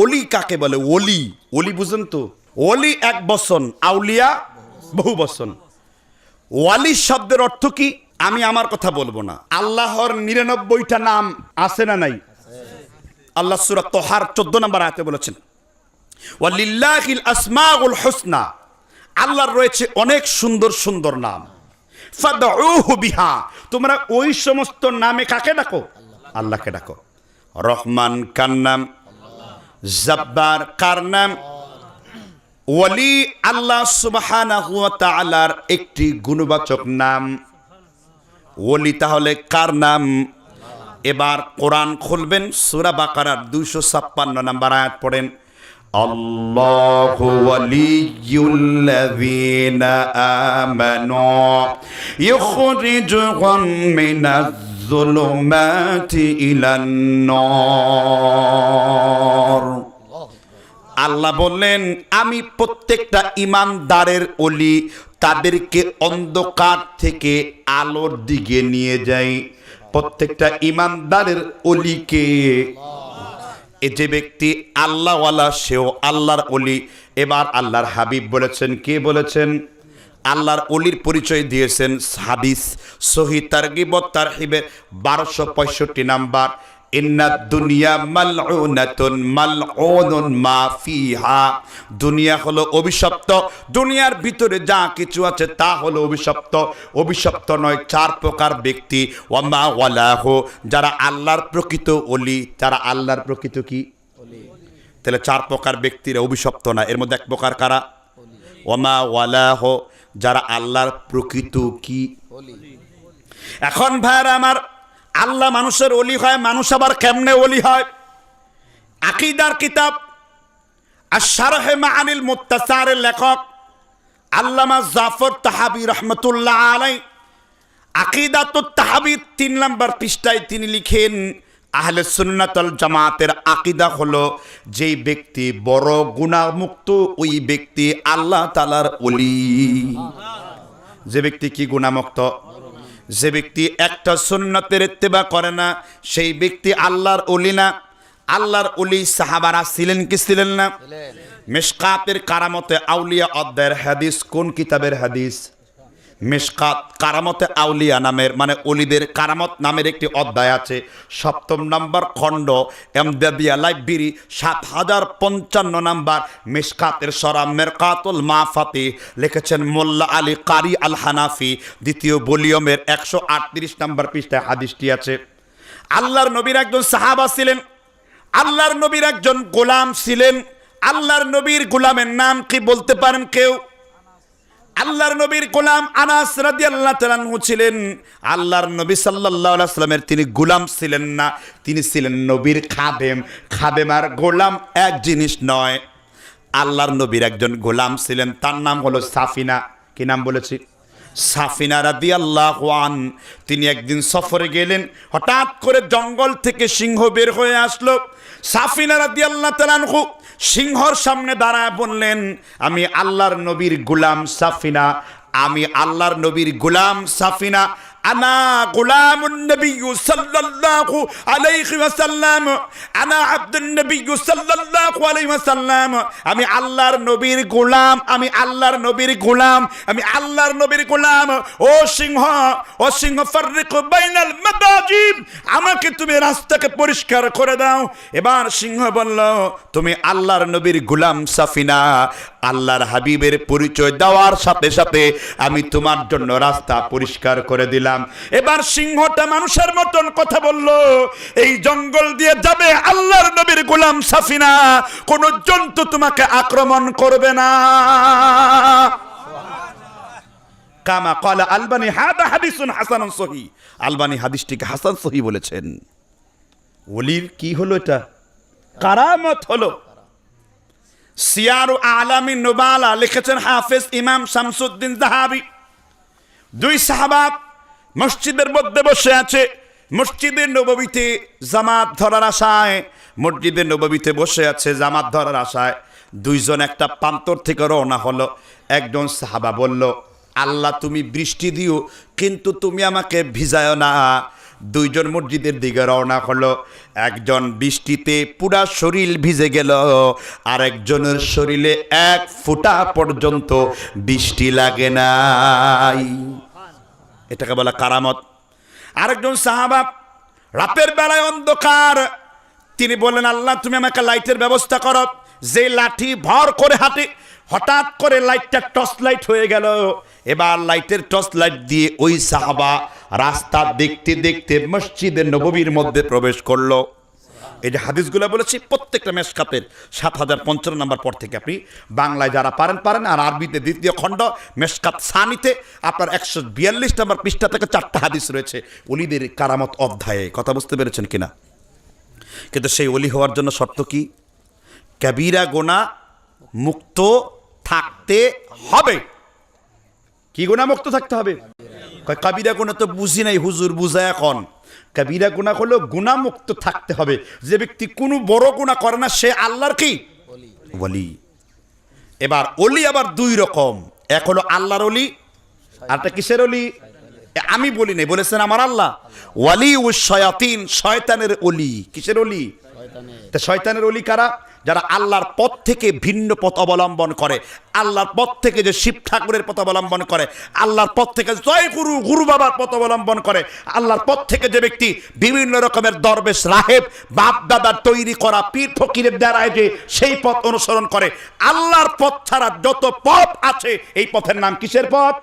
ওলি কাকে বলে? ওলি, ওলি বুঝেন তো? ওলি এক বচন, আউলিয়া বহু বচন। ওয়ালি শব্দের অর্থ কি? আমি আমার কথা বলবো না। আল্লাহর ৯৯টা নাম আছে না নাই? আল্লাহ সূরা তোহার 14 নম্বর আয়াতে বলেছেন, ওয়ালিল্লাহিল আসমাউল হুসনা, আল্লাহর রয়েছে অনেক সুন্দর সুন্দর নাম। ফাদউহু বিহা, তোমরা ওই সমস্ত নামে কাকে ডাকো? আল্লাহকে ডাকো। রহমান কার নাম? জব্বার কার নাম? ওয়ালি আল্লাহ সুবহানাহু ওয়া তাআলার একটি গুণবাচক নাম। ওলি তাহলে কার নাম? এবার কোরআন খুলবেন, সূরা বাকারার 256 নম্বর আয়াত পড়েন। আল্লাহু ওয়ালিয়ুল্লাযীনা আমানু ইখরিজুহুম মিনাজ যুলুমাতি ইলান নূর। আল্লাহ বললেন, আমি প্রত্যেকটা ঈমানদারের ওলি, তাদেরকে অন্ধকার থেকে আলোর দিকে নিয়ে যাই। প্রত্যেকটা ঈমানদারের ওলিকে, এ যে ব্যক্তি আল্লাহওয়ালা সেও আল্লাহর ওলি। এবার আল্লাহর হাবিব বলেছেন, কে বলেছেন? আল্লাহর ওলির পরিচয় দিয়েছেন হাদিস সহিহ তারগিব ওয়াত তারহিবের 1265 নাম্বার। ইন্নাদ দুনিয়া মালউনাতুন মালউনুন মা ফিহা, দুনিয়া হলো অভিশপ্ত, দুনিয়ার ভিতরে যা কিছু আছে তা হলো অভিশপ্ত। অভিশপ্ত নয় 4 প্রকার ব্যক্তি, ওয়ামা ওয়ালাহু, যারা আল্লাহর প্রকৃত ওলি, যারা আল্লাহর প্রকৃত কি ওলি। তাহলে 4 প্রকার ব্যক্তিরা অভিশপ্ত না, এর মধ্যে এক প্রকার কারা? ওয়ামা ওয়ালাহু, যারা আল্লাহর প্রকৃত কি ওলি। এখন ভাইরা আমার, আল্লাহ মানুষের ওলি হয়, মানুষ আবার কেমনে ওলি হয়? আকীদার কিতাব আশ-শারহ মাআনিল মুত্তাসারের লেখক আল্লামা জাফর তাহাবী রাহমাতুল্লাহ আলাইহি আকীদাতুত তাহাবী 3 নম্বর পৃষ্ঠায় তিনি লিখেন, আহলে সুন্নাত ওয়াল জামাতের আকীদা হলো, যেই ব্যক্তি বড় গুনাহমুক্ত ওই ব্যক্তি আল্লাহ তাআলার ওলি। যে ব্যক্তি কি গুনাহমুক্ত? যে ব্যক্তি একটা সুন্নতের ইত্তেবা করে না, সেই ব্যক্তি আল্লাহর ওলি না। আল্লাহর ওলি সাহাবারা ছিলেন কি ছিলেন না? মিশকাতের কারামতে আউলিয়া অধ্যায়ের হাদিস, কোন কিতাবের হাদিস? মিশকাত কারামতে আউলিয়া নামের, মানে ওলিদের কারামত নামের একটি অধ্যায় আছে। 7 নম্বর খণ্ড, এমদাদিয়া লাইব্রেরি, 7055 নম্বর, মিশকাতের সরা মেরকাতুল মাফাতি, লিখেছেন মোল্লা আলী কারি আল হানাফি, 2য় ভলিউমের 138 নম্বর পৃষ্ঠায় হাদিসটি আছে। আল্লাহর নবীর একজন সাহাবা ছিলেন, আল্লাহর নবীর একজন গোলাম ছিলেন। আল্লাহর নবীর গোলামের নাম কি বলতে পারেন কেউ? আল্লাহর নবীর গোলাম আনাস রাদিয়াল্লাহু তাআলা আনহু ছিলেন। আল্লাহর নবী সাল্লাল্লাহু আলাইহি ওয়াসাল্লামের তিনি গোলাম ছিলেন না, তিনি ছিলেন নবীর খাদেম। খাদেম আর গোলাম এক জিনিস নয়। আল্লাহর নবীর একজন গোলাম ছিলেন, তার নাম হলো সাফিনা। কি নাম বলেছি? সাফিনা রাদিয়াল্লাহু আন। তিনি একদিন সফরে গেলেন, হঠাৎ করে জঙ্গল থেকে সিংহ বের হয়ে আসলো। সাফিনা রাদিয়াল্লাহু তাআলা আনহু সিংহর সামনে দাঁড়ায় বললেন, আমি আল্লাহর নবীর গোলাম সাফিনা, আমি আল্লাহর নবীর গোলাম সাফিনা, আনা গোলামুন নবী সাল্লাল্লাহু আলাইহি ওয়াসাল্লাম, আনা আব্দুন নবী সাল্লাল্লাহু আলাইহি ওয়াসাল্লাম। আমি আল্লাহর নবীর গোলাম, আমি আল্লাহর নবীর গোলাম, আমি আল্লাহর নবীর গোলাম। ও সিংহ, ও সিংহ, ফাররিক বাইনাল মাদাজিব, আমাকে তুমি রাস্তাকে পরিষ্কার করে দাও। এবার সিংহ বলল, তুমি আল্লাহর নবীর গোলাম সাফিনা, আল্লাহর হাবিবের পরিচয় দেওয়ার সাথে সাথে আমি তোমার জন্য রাস্তা পরিষ্কার করে দিলাম। এবার সিংহটা মানুষের মতন কথা বলল, এই জঙ্গল দিয়ে যাবে আল্লাহর নবীর গোলাম সাফিনা, কোন জন্তু তোমাকে আক্রমণ করবে না। কামা ক্বালা আলবানী, হাদা হাদিসুন হাসানুন সহিহ। আলবানী হাদিসটিকে হাসান সহিহ বলেছেন। ওলির কি হলো? এটা কারামত হলো। সিয়ারু আলামিন নুবালা লিখেছেন হাফেজ ইমাম শামসুদ্দিন যাহাবী, 2 সাহাবা মসজিদের মধ্যে বসে আছে, মসজিদে নববীতে জামাত ধরার আশায়, মসজিদে নববীতে বসে আছে জামাত ধরার আশায়। 2 জন একটা প্রান্তর থেকে রওনা হলো। একজন সাহাবা বলল, আল্লাহ তুমি বৃষ্টি দিও, কিন্তু তুমি আমাকে ভিজায় না। দুইজন মসজিদের দিকে রওনা হলো। একজন বৃষ্টিতে পুরা শরীর ভিজে গেল, আর একজনের শরীরে এক ফোঁটা পর্যন্ত বৃষ্টি লাগে নাই। এটাকে বলা কারামত। আরেকজন সাহাবা, রাতের বেলায় অন্ধকার, তিনি বললেন, আল্লাহ তুমি আমাকে লাইটের ব্যবস্থা করো। যে লাঠি ভর করে হাঁটে, হঠাৎ করে লাইটটা টর্চ লাইট হয়ে গেল। এবার লাইটের টর্চ লাইট দিয়ে ওই সাহাবা রাস্তা দেখতে দেখতে মসজিদে নববীর মধ্যে প্রবেশ করলো। এই যে হাদিসগুলো বলেছি প্রত্যেকটা মেশকাতের 7055 নম্বর পর থেকে আপনি বাংলায় যারা পারেন, আর আরবিতে দ্বিতীয় খণ্ড মেশকাত সানিতে আপনার 142 নম্বর পৃষ্ঠা থেকে 4টা হাদিস রয়েছে ওলিদের কারামত অধ্যায়ে। কথা বুঝতে পেরেছেন কিনা? কিন্তু সেই ওলি হওয়ার জন্য শর্ত কি? কবিরা গুনাহ মুক্ত থাকতে হবে। কি গুনাহ মুক্ত থাকতে হবে? কবিরা গুনাহ তো বুঝি নাই হুজুর, বুঝা এখন। কবিরা গুনাহ হলো গুনাহ মুক্ত থাকতে হবে। যে ব্যক্তি কোনো বড় গুনাহ করে না সে আল্লাহর কি ওলি। এবার ওলি আবার দুই রকম, এক হলো আল্লাহর ওলি, আরটা কিসের ওলি? আমি বলি নাই, বলেছেন আমার আল্লাহ। ওয়ালি ও শয়াতিন, শয়তানের ওলি। কিসের ওলি? তা শয়তানের ওলি কারা? যারা আল্লাহর পথ থেকে ভিন্ন পথ অবলম্বন করে, আল্লাহর পথ থেকে যে শিব ঠাকুরের পথ অবলম্বন করে, আল্লাহর পথ থেকে জয় গুরু গুরু বাবার পথ অবলম্বন করে, আল্লাহর পথ থেকে যে ব্যক্তি বিভিন্ন রকমের দরবেশ রাহেব বাপ দাদার তৈরি করা পীর ফকিরের দ্বারায় যে সেই পথ অনুসরণ করে, আল্লাহর পথ ছাড়া যত পথ আছে এই পথের নাম কিসের পথ?